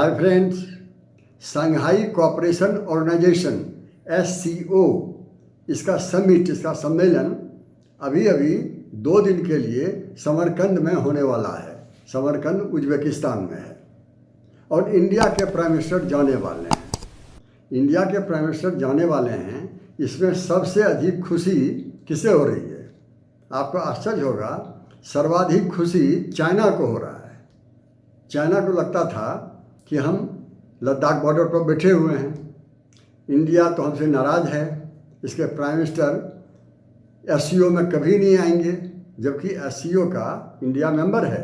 हाय friends, Shanghai cooperation organisation SCO इसका summit, इसका सम्मेलन अभी अभी 2 दिन के लिए समरकंद में होने वाला है। समरकंद उज्बेकिस्तान में है और इंडिया के प्राइम मिनिस्टर जाने वाले हैं। इंडिया के प्राइम मिनिस्टर जाने वाले हैं। इसमें सबसे अधिक खुशी किसे हो रही है? आपको आश्चर्य होगा, सर्वाधिक खुशी चाइना को हो रहा है। चाइना को लगता था कि हम लद्दाख बॉर्डर पर बैठे हुए हैं, इंडिया तो हमसे नाराज़ है, इसके प्राइम मिनिस्टर SCO में कभी नहीं आएंगे, जबकि SCO का इंडिया मेंबर है।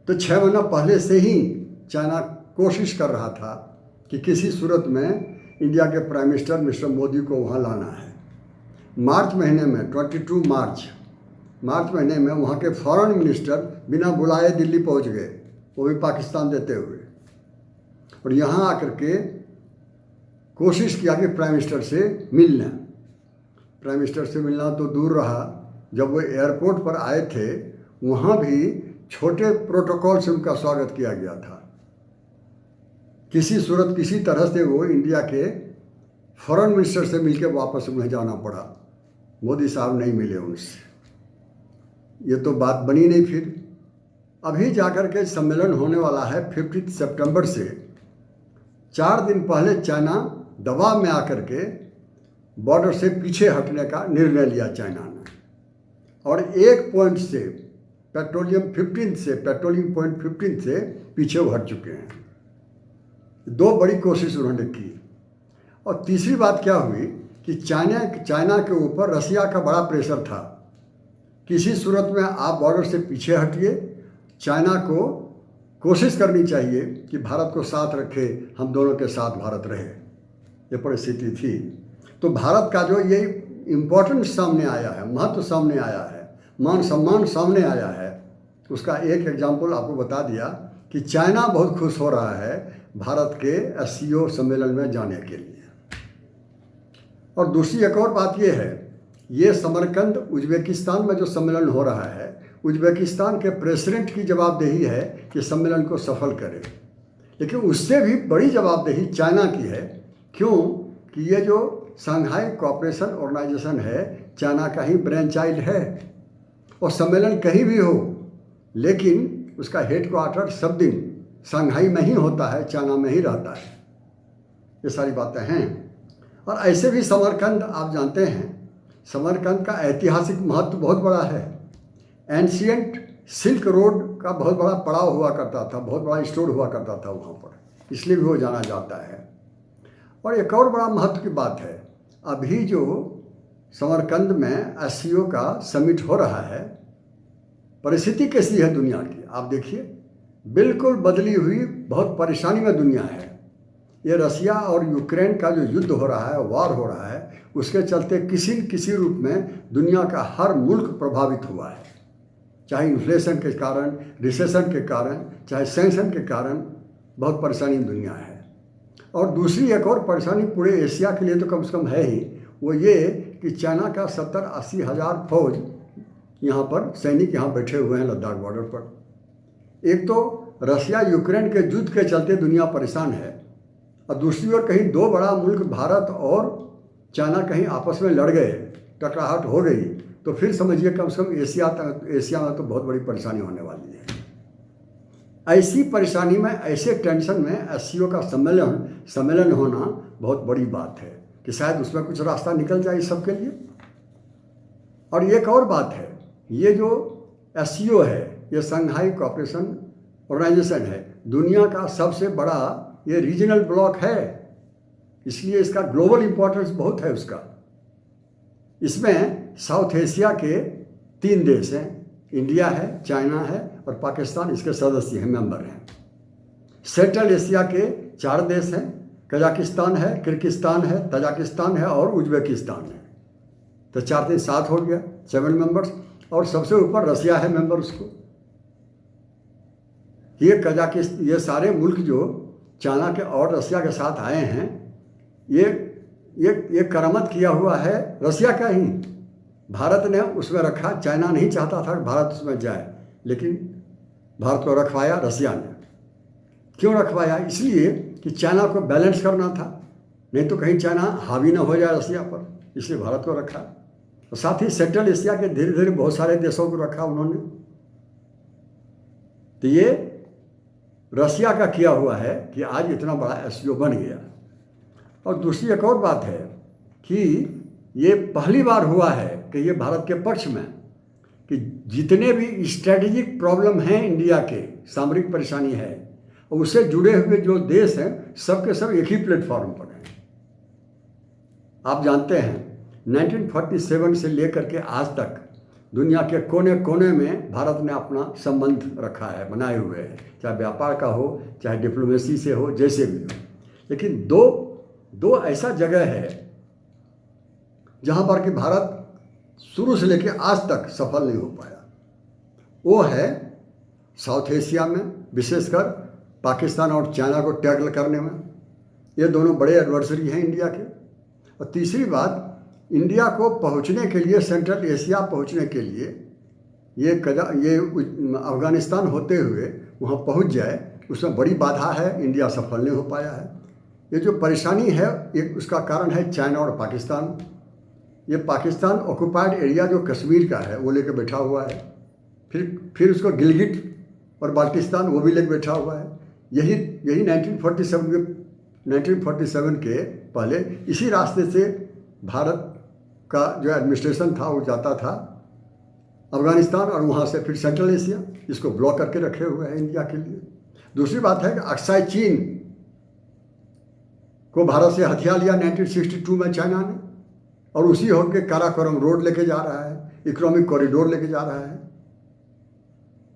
तो 6 महीना पहले से ही चाइना कोशिश कर रहा था कि किसी सूरत में इंडिया के प्राइम मिनिस्टर मिस्टर मोदी को वहाँ लाना है। मार्च महीने में 22 मार्च महीने में वहाँ के फॉरेन मिनिस्टर बिना बुलाए दिल्ली पहुँच गए, वो भी पाकिस्तान देते हुए, और यहाँ आकर के कोशिश किया कि प्राइम मिनिस्टर से मिल लें। प्राइम मिनिस्टर से मिलना तो दूर रहा, जब वो एयरपोर्ट पर आए थे वहाँ भी छोटे प्रोटोकॉल से उनका स्वागत किया गया था। किसी सूरत किसी तरह से वो इंडिया के फॉरेन मिनिस्टर से मिलकर वापस उन्हें जाना पड़ा। मोदी साहब नहीं मिले उनसे, ये तो बात बनी नहीं। फिर अभी जाकर के सम्मेलन होने वाला है 15 सितंबर से। 4 दिन पहले चाइना दबाव में आकर के बॉर्डर से पीछे हटने का निर्णय लिया चाइना ने, और एक पॉइंट से पेट्रोलियम पॉइंट 15 से पीछे वो हट चुके हैं। 2 बड़ी कोशिश उन्होंने की। और तीसरी बात क्या हुई कि चाइना के ऊपर रसिया का बड़ा प्रेशर था, किसी सूरत में आप बॉर्डर से पीछे हटिए। चाइना को कोशिश करनी चाहिए कि भारत को साथ रखे, हम दोनों के साथ भारत रहे, ये परिस्थिति थी। तो भारत का जो ये इम्पोर्टेंस सामने आया है, महत्व सामने आया है, मान सम्मान सामने आया है, उसका एक एग्जाम्पल आपको बता दिया कि चाइना बहुत खुश हो रहा है भारत के SCO सम्मेलन में जाने के लिए। और दूसरी एक और बात ये है, ये समरकंद उज्बेकिस्तान में जो सम्मेलन हो रहा है, उज्बेकिस्तान के प्रेसिडेंट की जवाबदेही है कि सम्मेलन को सफल करे, लेकिन उससे भी बड़ी जवाबदेही चाइना की है। क्यों कि ये जो शंघाई कोऑपरेशन ऑर्गेनाइजेशन है, चाइना का ही ब्रेन चाइल्ड है, और सम्मेलन कहीं भी हो लेकिन उसका हेडक्वार्टर सब दिन शंघाई में ही होता है, चाइना में ही रहता है। ये सारी बातें हैं। और ऐसे भी समरकंद, आप जानते हैं समरकंद का ऐतिहासिक महत्व बहुत बड़ा है। एंशियंट सिल्क रोड का बहुत बड़ा पड़ाव हुआ करता था, बहुत बड़ा स्टोर हुआ करता था वहाँ पर, इसलिए भी वो जाना जाता है। और एक और बड़ा महत्व की बात है, अभी जो समरकंद में SCO का समिट हो रहा है, परिस्थिति कैसी है दुनिया की आप देखिए, बिल्कुल बदली हुई, बहुत परेशानी में दुनिया है। ये रसिया और यूक्रेन का जो युद्ध हो रहा है, वार हो रहा है, उसके चलते किसी न किसी रूप में दुनिया का हर मुल्क प्रभावित हुआ है, चाहे इन्फ्लेशन के कारण, रिसेशन के कारण, चाहे सैंक्शन के कारण, बहुत परेशानी में दुनिया है। और दूसरी एक और परेशानी पूरे एशिया के लिए तो कम से कम है ही, वो ये कि चाइना का 70-80 हज़ार फौज यहाँ पर सैनिक यहाँ बैठे हुए हैं लद्दाख बॉर्डर पर। एक तो रसिया यूक्रेन के युद्ध के चलते दुनिया परेशान है, और दूसरी ओर कहीं 2 बड़ा मुल्क भारत और चाइना कहीं आपस में लड़ गए, टकराहट हो गई, तो फिर समझिए कम से कम एशिया में तो बहुत बड़ी परेशानी होने वाली है। ऐसी परेशानी में, ऐसे टेंशन में SCO का सम्मेलन होना बहुत बड़ी बात है कि शायद उसमें कुछ रास्ता निकल जाए इस सब के लिए। और एक और बात है, ये जो SCO है, ये शंघाई कोऑपरेशन ऑर्गेनाइजेशन है, दुनिया का सबसे बड़ा ये रीजनल ब्लॉक है, इसलिए इसका ग्लोबल इम्पोर्टेंस बहुत है उसका। इसमें साउथ एशिया के 3 देश हैं, इंडिया है, चाइना है और पाकिस्तान इसके सदस्य हैं, मेंबर हैं। सेंट्रल एशिया के 4 देश हैं, कजाकिस्तान है, किर्गिस्तान है, तजाकिस्तान है और उज्बेकिस्तान है। तो 4 से 7 हो गया, 7 मेंबर्स। और सबसे ऊपर रसिया है मेंबर उसको। ये सारे मुल्क जो चाइना के और रसिया के साथ आए हैं, ये करामत किया हुआ है रसिया का ही। भारत ने उसमें रखा, चाइना नहीं चाहता था कि भारत उसमें जाए, लेकिन भारत को रखवाया रसिया ने। क्यों रखवाया? इसलिए कि चाइना को बैलेंस करना था, नहीं तो कहीं चाइना हावी ना हो जाए रसिया पर, इसलिए भारत को रखा। और साथ ही सेंट्रल एशिया के धीरे धीरे बहुत सारे देशों को रखा उन्होंने। तो ये रसिया का किया हुआ है कि आज इतना बड़ा एससीओ बन गया। और दूसरी एक और बात है कि ये पहली बार हुआ है कि ये भारत के पक्ष में कि जितने भी स्ट्रेटेजिक प्रॉब्लम हैं इंडिया के, सामरिक परेशानी है, और उससे जुड़े हुए जो देश हैं सबके सब एक ही प्लेटफॉर्म पर हैं। आप जानते हैं 1947 से लेकर के आज तक दुनिया के कोने कोने में भारत ने अपना संबंध रखा है, बनाए हुए हैं, चाहे व्यापार का हो, चाहे डिप्लोमेसी से हो, जैसे भी हो। लेकिन दो ऐसा जगह है जहाँ पर कि भारत शुरू से लेकर आज तक सफल नहीं हो पाया। वो है साउथ एशिया में, विशेषकर पाकिस्तान और चाइना को टैकल करने में। ये दोनों बड़े एडवर्सरी हैं इंडिया के। और तीसरी बात, इंडिया को पहुंचने के लिए, सेंट्रल एशिया पहुंचने के लिए ये अफगानिस्तान होते हुए वहाँ पहुंच जाए, उसमें बड़ी बाधा है, इंडिया सफल नहीं हो पाया है। ये जो परेशानी है एक उसका कारण है चाइना और पाकिस्तान। ये पाकिस्तान ऑक्युपाइड एरिया जो कश्मीर का है वो लेकर बैठा हुआ है, फिर उसको गिलगिट और बाल्टिस्तान वो भी लेकर बैठा हुआ है। यही 1947 के पहले इसी रास्ते से भारत का जो एडमिनिस्ट्रेशन था वो जाता था अफगानिस्तान, और वहाँ से फिर सेंट्रल एशिया, इसको ब्लॉक करके रखे हुए हैं इंडिया के लिए। दूसरी बात है कि अक्साई चीन को भारत से हथिया लिया 1962 में चाइना ने, और उसी होकर काराकोरम रोड लेके जा रहा है, इकोनॉमिक कॉरिडोर लेके जा रहा है।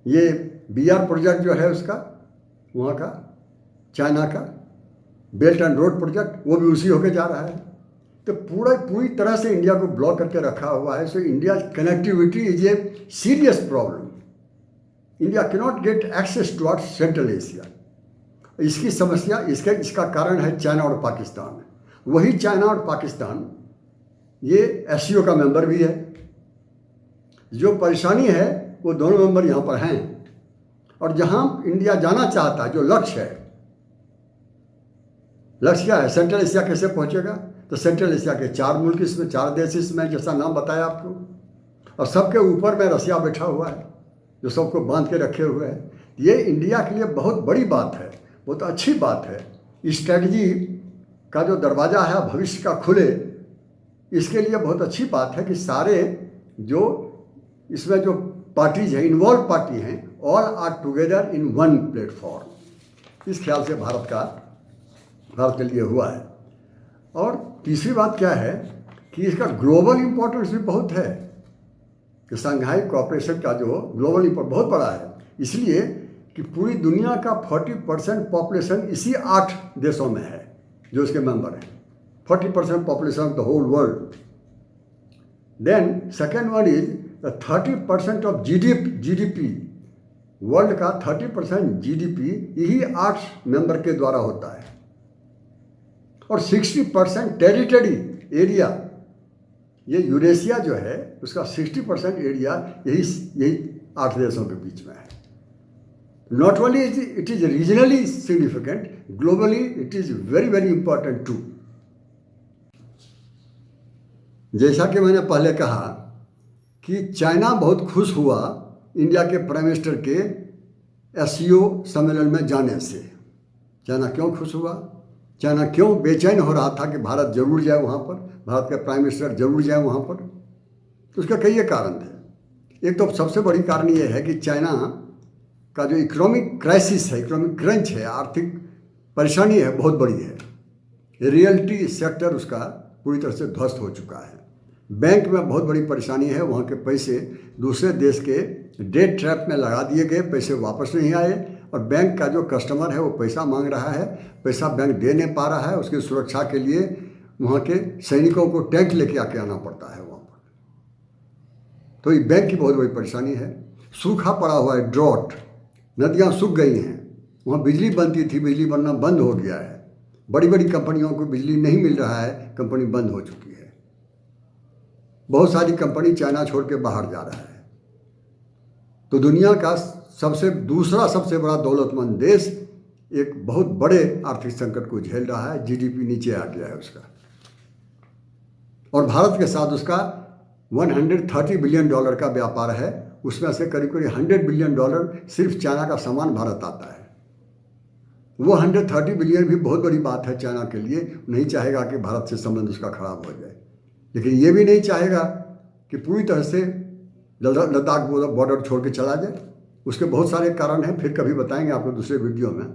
ये BR प्रोजेक्ट जो है उसका, वहाँ का चाइना का बेल्ट एंड रोड प्रोजेक्ट, वो भी उसी होके जा रहा है। तो पूरी तरह से इंडिया को ब्लॉक करके रखा हुआ है। So India connectivity is a serious problem. India can not get access towards Central Asia. इसकी समस्या, इसका कारण है चाइना और पाकिस्तान। वही चाइना और पाकिस्तान ये एससीओ का मेंबर भी है। जो परेशानी है वो दोनों मेंबर यहाँ पर हैं, और जहाँ इंडिया जाना चाहता है, जो लक्ष्य है, लक्ष्य क्या है? सेंट्रल एशिया कैसे पहुँचेगा? तो सेंट्रल एशिया के 4 मुल्क इसमें, 4 देश इसमें, जैसा नाम बताया आपको, और सबके ऊपर में रसिया बैठा हुआ है जो सबको बांध के रखे हुए है। ये इंडिया के लिए बहुत बड़ी बात है, बहुत अच्छी बात है। स्ट्रेटजी का जो दरवाज़ा है भविष्य का खुले, इसके लिए बहुत अच्छी बात है कि सारे जो इसमें जो पार्टीज हैं, इन्वॉल्व पार्टी हैं, all are together in one platform. इस ख्याल से भारत के लिए हुआ है। और तीसरी बात क्या है कि इसका ग्लोबल इम्पोर्टेंस भी बहुत है, कि शंघाई कोऑपरेशन का जो ग्लोबल इम्पोर्टेंस बहुत बड़ा है, इसलिए कि पूरी दुनिया का 40% पॉपुलेशन इसी 8 देशों में है जो इसके मेंबर हैं। 40% population of the whole world. Then second one is 30% of GDP. World का 30% जीडीपी यही 8 मेंबर के द्वारा होता है। और 60% टेरिटरी एरिया, ये यूरेशिया जो है उसका 60% एरिया यही 8 देशों के बीच में है। Not only it is regionally significant, globally it is very very important too. जैसा कि मैंने पहले कहा कि चाइना बहुत खुश हुआ इंडिया के प्राइम मिनिस्टर के एससीओ सम्मेलन में जाने से। चाइना क्यों खुश हुआ? चाइना क्यों बेचैन हो रहा था कि भारत जरूर जाए वहाँ पर, भारत के प्राइम मिनिस्टर जरूर जाए वहाँ पर? तो उसका कई कारण थे। एक तो सबसे बड़ी कारण ये है कि चाइना का जो इकोनॉमिक क्राइसिस है, इकोनॉमिक क्रंच है, आर्थिक परेशानी है, बहुत बड़ी है। रियल्टी सेक्टर उसका पूरी तरह से ध्वस्त हो चुका है। बैंक में बहुत बड़ी परेशानी है, वहाँ के पैसे दूसरे देश के डेट ट्रैप में लगा दिए गए, पैसे वापस नहीं आए, और बैंक का जो कस्टमर है वो पैसा मांग रहा है, पैसा बैंक दे नहीं पा रहा है। उसकी सुरक्षा के लिए वहाँ के सैनिकों को टैंक लेके आके आना पड़ता है वहाँ पर। तो ये बैंक की बहुत बड़ी परेशानी है। सूखा पड़ा हुआ है, ड्रॉट, नदियाँ सूख गई हैं, वहाँ बिजली बनती थी, बिजली बनना बंद हो गया है। बड़ी बड़ी कंपनियों को बिजली नहीं मिल रहा है, कंपनी बंद हो चुकी है। बहुत सारी कंपनी चाइना छोड़ के बाहर जा रहा है। तो दुनिया का दूसरा सबसे बड़ा दौलतमंद देश एक बहुत बड़े आर्थिक संकट को झेल रहा है, जीडीपी नीचे आ गया है उसका, और भारत के साथ उसका 130 बिलियन डॉलर का व्यापार है। उसमें से करीब करीब 100 बिलियन डॉलर सिर्फ चाइना का सामान भारत आता है। वो 130 बिलियन भी बहुत बड़ी बात है चाइना के लिए। नहीं चाहेगा कि भारत से संबंध उसका खराब हो जाए, लेकिन ये भी नहीं चाहेगा कि पूरी तरह से लद्दाख बॉर्डर छोड़ के चला जाए। उसके बहुत सारे कारण हैं, फिर कभी बताएंगे आपको दूसरे वीडियो में।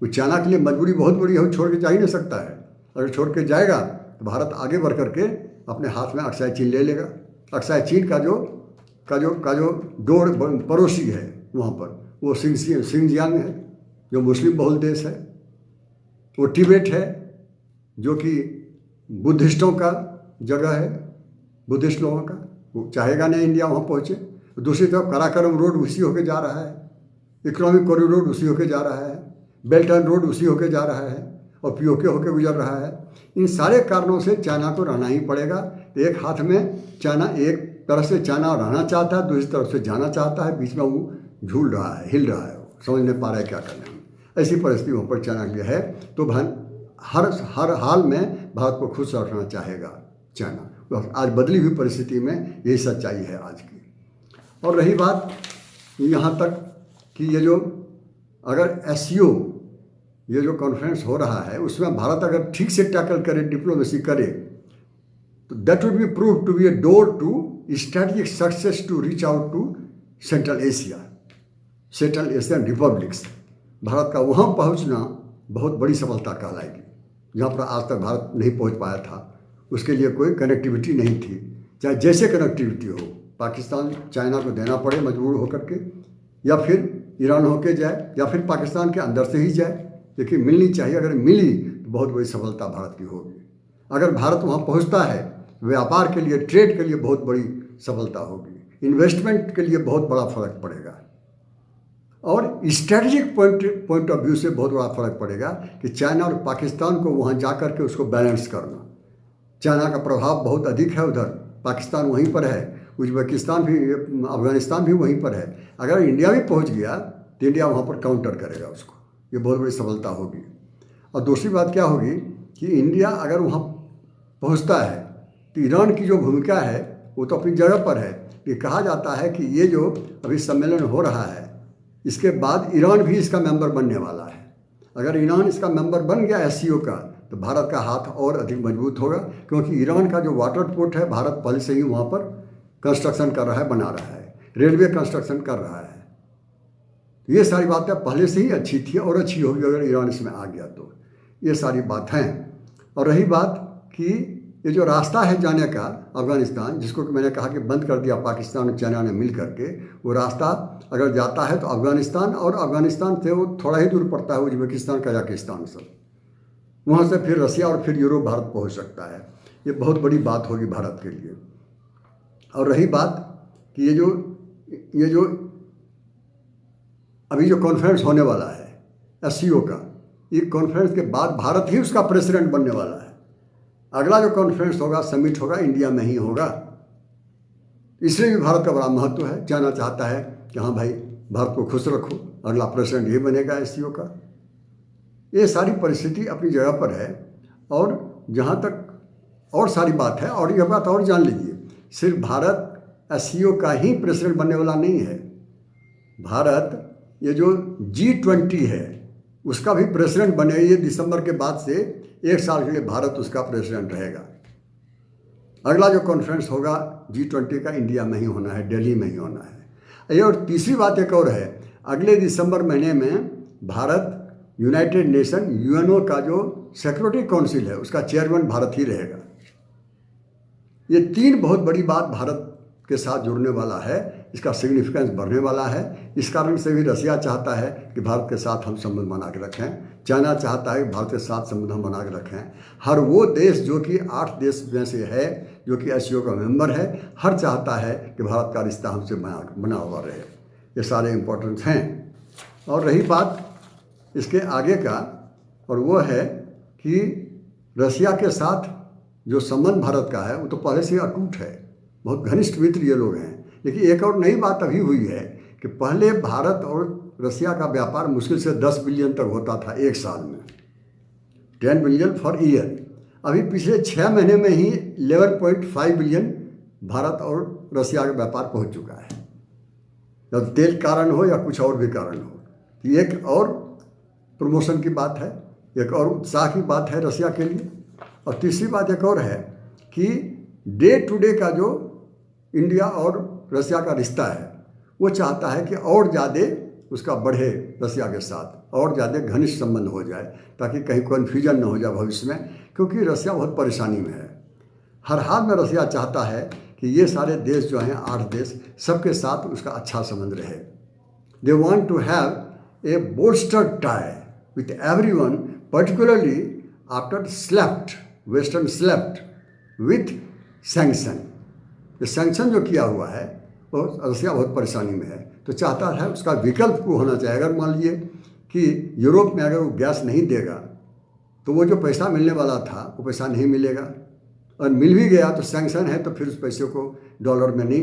वो चाइना के लिए मजबूरी बहुत बड़ी है, वो छोड़ के जा ही नहीं सकता है। अगर छोड़ के जाएगा तो भारत आगे बढ़ करके अपने हाथ में अक्साई चीन ले लेगा। अक्साई चीन का जो दो पड़ोसी है वहाँ पर, वो सिंगजियांग है जो मुस्लिम बहुल देश है, वो तिब्बत है जो कि बुद्धिस्टों का जगह है, बुद्धिस्ट लोगों का। वो चाहेगा नहीं इंडिया वहाँ पहुँचे। दूसरी तरफ कराकोरम रोड उसी होके जा रहा है, इकोनॉमिक कॉरिडोर उसी होके जा रहा है, बेल्ट एंड रोड उसी होके जा रहा है, और पीओके होके गुजर रहा है। इन सारे कारणों से चाइना को रहना ही पड़ेगा। एक हाथ में चाइना, एक तरफ से चाइना रहना चाहता है, दूसरी तरफ से जाना चाहता है, बीच में वो झूल रहा है, हिल रहा है, वो समझ नहीं पा रहा है क्या करना है। ऐसी परिस्थिति वहाँ पर चाइना के लिए है। तो हर हाल में भारत को खुश रखना चाहेगा चाइना। तो आज बदली हुई परिस्थिति में यही सच्चाई है आज की। और रही बात यहाँ तक कि ये जो अगर एससीओ ये जो कॉन्फ्रेंस हो रहा है उसमें भारत अगर ठीक से टैकल करे, डिप्लोमेसी करे, तो that will be prove to be a door to strategic success to reach out to Central Asian republics. Bharat का वहाँ पहुँचना बहुत बड़ी सफलता कहलाएगी, जहाँ पर आज तक भारत नहीं पहुँच पाया था। उसके लिए कोई कनेक्टिविटी नहीं थी, चाहे जैसे कनेक्टिविटी हो, पाकिस्तान चाइना को देना पड़े मजबूर होकर के, या फिर ईरान होके जाए, या फिर पाकिस्तान के अंदर से ही जाए, लेकिन मिलनी चाहिए। अगर मिली तो बहुत बड़ी सफलता भारत की होगी। अगर भारत वहाँ पहुँचता है, व्यापार के लिए, ट्रेड के लिए बहुत बड़ी सफलता होगी, इन्वेस्टमेंट के लिए बहुत बड़ा फर्क पड़ेगा, और स्ट्रेटजिक पॉइंट ऑफ व्यू से बहुत बड़ा फर्क पड़ेगा कि चाइना और पाकिस्तान को वहाँ जा कर के उसको बैलेंस करना। चाइना का प्रभाव बहुत अधिक है उधर, पाकिस्तान वहीं पर है, उज्बेकिस्तान भी, अफगानिस्तान भी वहीं पर है। अगर इंडिया भी पहुँच गया तो इंडिया वहाँ पर काउंटर करेगा उसको, ये बहुत बड़ी सफलता होगी। और दूसरी बात क्या होगी कि इंडिया अगर वहाँ पहुँचता है तो ईरान की जो भूमिका है वो तो अपनी जगह पर है। ये कहा जाता है कि ये जो अभी सम्मेलन हो रहा है इसके बाद ईरान भी इसका मेंबर बनने वाला है। अगर ईरान इसका मेंबर बन गया एससीओ का तो भारत का हाथ और अधिक मजबूत होगा, क्योंकि ईरान का जो वाटर पोर्ट है भारत पहले से ही वहाँ पर कंस्ट्रक्शन कर रहा है, बना रहा है, रेलवे कंस्ट्रक्शन कर रहा है। तो ये सारी बातें पहले से ही अच्छी थी और अच्छी होगी अगर ईरान इसमें आ गया तो। ये सारी बात हैं। और रही बात कि ये जो रास्ता है जाने का अफगानिस्तान, जिसको कि मैंने कहा कि बंद कर दिया पाकिस्तान और चाइना ने मिल करके, वो रास्ता अगर जाता है तो अफगानिस्तान, और अफगानिस्तान से वो थोड़ा ही दूर पड़ता है उज्बेकिस्तान, कजाकिस्तान सब, वहाँ से फिर रसिया और फिर यूरोप भारत पहुँच सकता है। ये बहुत बड़ी बात होगी भारत के लिए। और रही बात कि ये जो अभी जो कॉन्फ्रेंस होने वाला है एससीओ का, ये कॉन्फ्रेंस के बाद भारत ही उसका प्रेसिडेंट बनने वाला है। अगला जो कॉन्फ्रेंस होगा, समिट होगा, इंडिया में ही होगा। इसलिए भी भारत का बड़ा महत्व है। चाइना चाहता है कि हाँ भाई भारत को खुश रखो, अगला प्रेसिडेंट ये बनेगा एससीओ का। ये सारी परिस्थिति अपनी जगह पर है। और जहाँ तक और सारी बात है, और यह बात और जान लीजिए, सिर्फ भारत एससीओ का ही प्रेसिडेंट बनने वाला नहीं है। भारत ये जो G20 है उसका भी प्रेसिडेंट बने। ये दिसंबर के बाद से 1 साल के लिए भारत उसका प्रेसिडेंट रहेगा। अगला जो कॉन्फ्रेंस होगा G20 का, इंडिया में ही होना है, दिल्ली में ही होना है। ये और तीसरी बात एक और है, अगले दिसंबर महीने में भारत यूनाइटेड नेशन यूएनओ का जो सिक्योरिटी काउंसिल है उसका चेयरमैन भारत ही रहेगा। ये 3 बहुत बड़ी बात भारत के साथ जुड़ने वाला है, इसका सिग्निफिकेंस बढ़ने वाला है। इस कारण से भी रसिया चाहता है कि भारत के साथ हम संबंध बना के रखें, चाइना चाहता है कि भारत के साथ संबंध हम बना के रखें। हर वो देश जो कि 8 देश में से है जो कि एससीओ का मेंबर है, हर चाहता है कि भारत का रिश्ता हमसे बना हुआ रहे। ये सारे इम्पोर्टेंट हैं। और रही बात इसके आगे का, और वो है कि रसिया के साथ जो संबंध भारत का है वो तो पहले से अटूट है, बहुत घनिष्ठ मित्र ये लोग हैं। लेकिन एक और नई बात अभी हुई है कि पहले भारत और रसिया का व्यापार मुश्किल से 10 बिलियन तक होता था एक साल में, 10 बिलियन फॉर ईयर। अभी पिछले 6 महीने में ही 11.5 बिलियन भारत और रसिया का व्यापार पहुंच चुका है। जब तेल कारण हो या कुछ और भी कारण हो, ये एक और प्रमोशन की बात है, एक और उत्साह की बात है रसिया के लिए। और तीसरी बात एक और है कि डे टू डे का जो इंडिया और रसिया का रिश्ता है, वो चाहता है कि और ज़्यादा उसका बढ़े रसिया के साथ, और ज़्यादा घनिष्ठ संबंध हो जाए, ताकि कहीं कन्फ्यूजन न हो जाए भविष्य में, क्योंकि रसिया बहुत परेशानी में है। हर हाल में रसिया चाहता है कि ये सारे देश जो हैं, 8 देश, सबके साथ उसका अच्छा संबंध रहे। They want to have a bolstered tie with everyone, particularly after western slapped with sanction. ये सैंक्शन जो किया हुआ है वो रसिया बहुत परेशानी में है, तो चाहता है उसका विकल्प को होना चाहिए। अगर मान लीजिए कि यूरोप में अगर वो गैस नहीं देगा तो वो जो पैसा मिलने वाला था वो पैसा नहीं मिलेगा, और मिल भी गया तो सैंक्शन है, तो फिर उस पैसे को डॉलर में नहीं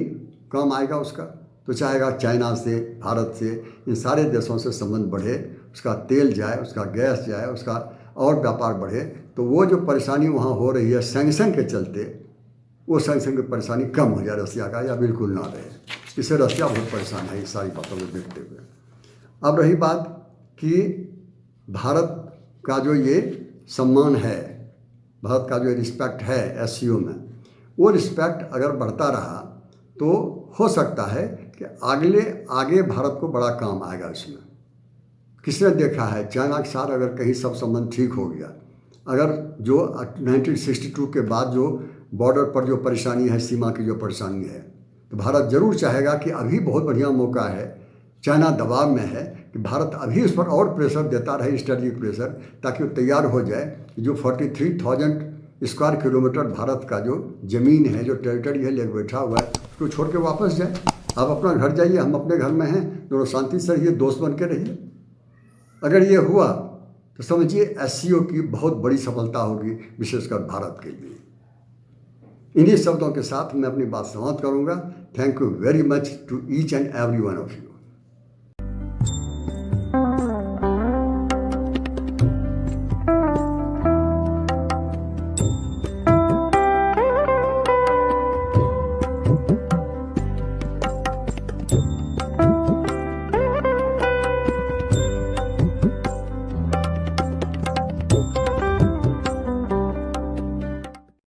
काम आएगा उसका। तो चाहेगा चाइना से, भारत से, इन सारे देशों से संबंध बढ़े, उसका तेल जाए, उसका गैस जाए, उसका और व्यापार बढ़े। तो वो जो परेशानी वहाँ हो रही है सैंक्शन के चलते, वो सैंक्शन की परेशानी कम हो जाए रसिया का, या बिल्कुल ना रहे। इससे रसिया बहुत परेशान है इस सारी बातों को देखते हुए। अब रही बात कि भारत का जो ये सम्मान है, भारत का जो रिस्पेक्ट है एससीओ में, वो रिस्पेक्ट अगर बढ़ता रहा तो हो सकता है कि आगे भारत को बड़ा काम आएगा इसमें। किसने देखा है, चाइना के साथ अगर कहीं सब संबंध ठीक हो गया, अगर जो 1962 के बाद जो बॉर्डर पर जो परेशानी है, सीमा की जो परेशानी है, तो भारत जरूर चाहेगा कि अभी बहुत बढ़िया मौका है, चाइना दबाव में है, कि भारत अभी उस पर और प्रेशर देता रहे, स्ट्रेटजिक प्रेशर, ताकि वो तैयार हो जाए कि जो 43,000 स्क्वायर किलोमीटर भारत का जो ज़मीन है, जो टेरिटरी है, लेकर बैठा हुआ है, उसको छोड़ के वापस जाए। आप अपना घर जाइए, हम अपने घर में हैं, दोनों शांति से रहिए, दोस्त बन के रहिए। अगर ये हुआ तो समझिए एससीओ की बहुत बड़ी सफलता होगी, विशेषकर भारत के लिए। इन्हीं शब्दों के साथ मैं अपनी बात समाप्त करूंगा। Thank you very much to each and every one of you. you